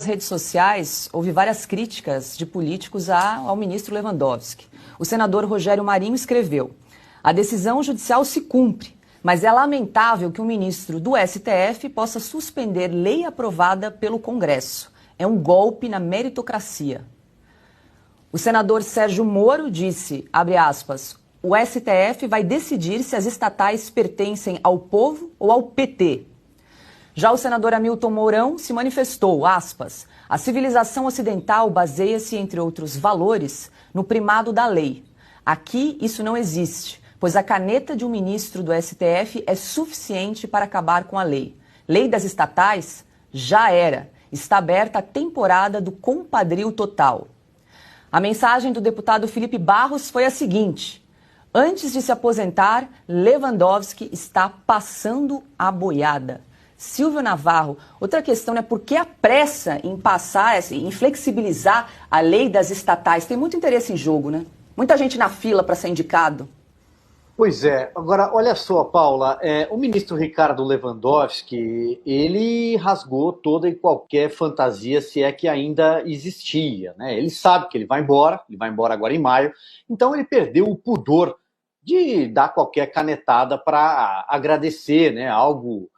redes sociais, houve várias críticas de políticos ao ministro Lewandowski. O senador Rogério Marinho escreveu: a decisão judicial se cumpre, mas é lamentável que um ministro do STF possa suspender lei aprovada pelo Congresso. É um golpe na meritocracia. O senador Sérgio Moro disse, abre aspas, o STF vai decidir se as estatais pertencem ao povo ou ao PT. Já o senador Hamilton Mourão se manifestou, aspas, a civilização ocidental baseia-se, entre outros valores, no primado da lei. Aqui isso não existe, pois a caneta de um ministro do STF é suficiente para acabar com a lei. Lei das estatais já era. Está aberta a temporada do compadrio total. A mensagem do deputado Felipe Barros foi a seguinte: antes de se aposentar, Lewandowski está passando a boiada. Silvio Navarro, outra questão, né? Por que a pressa em passar, em flexibilizar a lei das estatais? Tem muito interesse em jogo, né? Muita gente na fila para ser indicado. Pois é. Agora, olha só, Paula, o ministro Ricardo Lewandowski, ele rasgou toda e qualquer fantasia, se é que ainda existia, né? Ele sabe que ele vai embora agora em maio, então ele perdeu o pudor de dar qualquer canetada para agradecer, né? Algo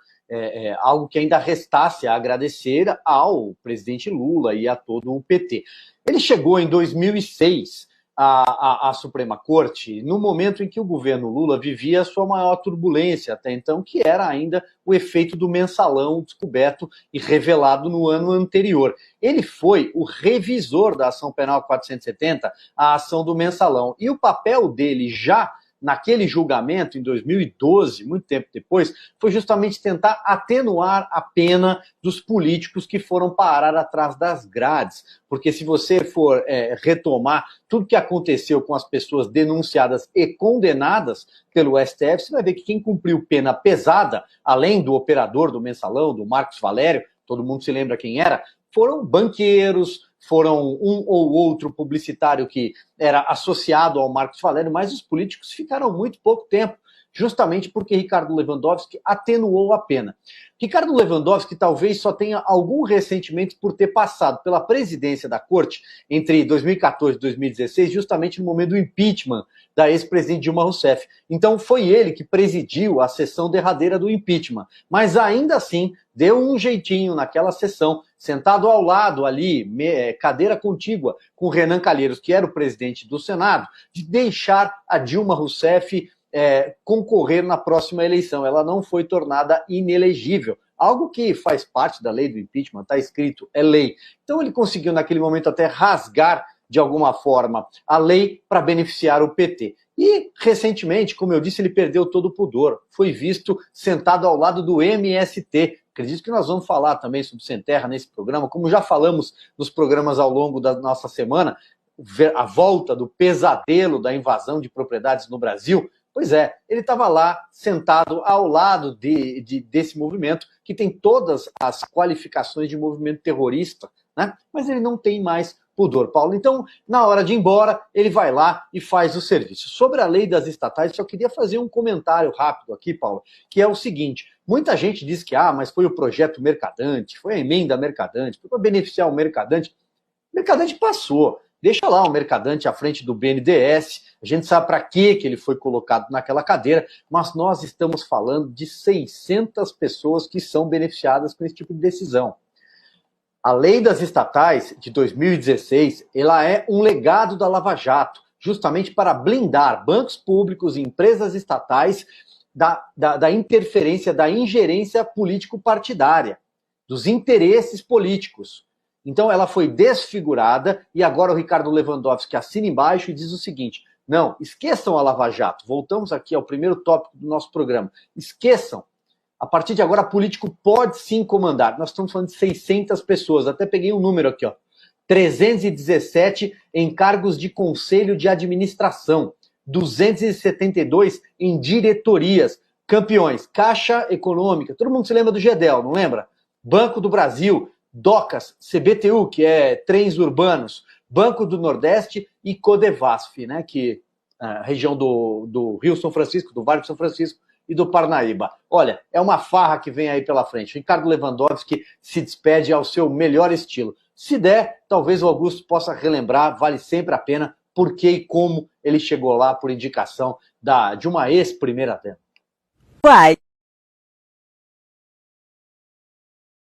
que ainda restasse a agradecer ao presidente Lula e a todo o PT. Ele chegou em 2006 à Suprema Corte no momento em que o governo Lula vivia a sua maior turbulência até então, que era ainda o efeito do mensalão descoberto e revelado no ano anterior. Ele foi o revisor da ação penal 470, a ação do mensalão, e o papel dele já naquele julgamento, em 2012, muito tempo depois, foi justamente tentar atenuar a pena dos políticos que foram parar atrás das grades. Porque se você for retomar tudo que aconteceu com as pessoas denunciadas e condenadas pelo STF, você vai ver que quem cumpriu pena pesada, além do operador do mensalão, do Marcos Valério, todo mundo se lembra quem era, foram banqueiros, foram um ou outro publicitário que era associado ao Marcos Valério, mas os políticos ficaram muito pouco tempo, justamente porque Ricardo Lewandowski atenuou a pena. Ricardo Lewandowski talvez só tenha algum ressentimento por ter passado pela presidência da Corte entre 2014 e 2016, justamente no momento do impeachment da ex-presidente Dilma Rousseff. Então foi ele que presidiu a sessão derradeira do impeachment, mas ainda assim deu um jeitinho naquela sessão, sentado ao lado ali, cadeira contígua com Renan Calheiros, que era o presidente do Senado, de deixar a Dilma Rousseff concorrer na próxima eleição. Ela não foi tornada inelegível. Algo que faz parte da lei do impeachment, está escrito, é lei. Então ele conseguiu naquele momento até rasgar, de alguma forma, a lei para beneficiar o PT. E, recentemente, como eu disse, ele perdeu todo o pudor. Foi visto sentado ao lado do MST. Acredito que nós vamos falar também sobre Sem Terra nesse programa, como já falamos nos programas ao longo da nossa semana, a volta do pesadelo da invasão de propriedades no Brasil. Pois é, ele estava lá sentado ao lado desse movimento, que tem todas as qualificações de movimento terrorista, né? Mas ele não tem mais pudor, Paulo. Então, na hora de ir embora, ele vai lá e faz o serviço. Sobre a lei das estatais, só queria fazer um comentário rápido aqui, Paulo, que é o seguinte: muita gente diz que, mas foi o projeto Mercadante, foi a emenda Mercadante, foi para beneficiar o Mercadante. O Mercadante passou. Deixa lá o Mercadante à frente do BNDES, a gente sabe para que ele foi colocado naquela cadeira, mas nós estamos falando de 600 pessoas que são beneficiadas com esse tipo de decisão. A lei das estatais de 2016, ela é um legado da Lava Jato, justamente para blindar bancos públicos e empresas estatais da interferência, da ingerência político-partidária, dos interesses políticos. Então ela foi desfigurada e agora o Ricardo Lewandowski assina embaixo e diz o seguinte: não, esqueçam a Lava Jato. Voltamos aqui ao primeiro tópico do nosso programa. Esqueçam. A partir de agora, político pode sim comandar. Nós estamos falando de 600 pessoas. Até peguei um número aqui, 317 em cargos de conselho de administração, 272 em diretorias. Campeões, Caixa Econômica. Todo mundo se lembra do GEDEL, não lembra? Banco do Brasil, DOCAS, CBTU, que é trens urbanos, Banco do Nordeste e Codevasf, né, que é a região do Rio São Francisco, do Vale do São Francisco, e do Parnaíba. Olha, é uma farra que vem aí pela frente. Ricardo Lewandowski se despede ao seu melhor estilo. Se der, talvez o Augusto possa relembrar, vale sempre a pena, por que e como ele chegou lá por indicação de uma ex-primeira-dama. Vai.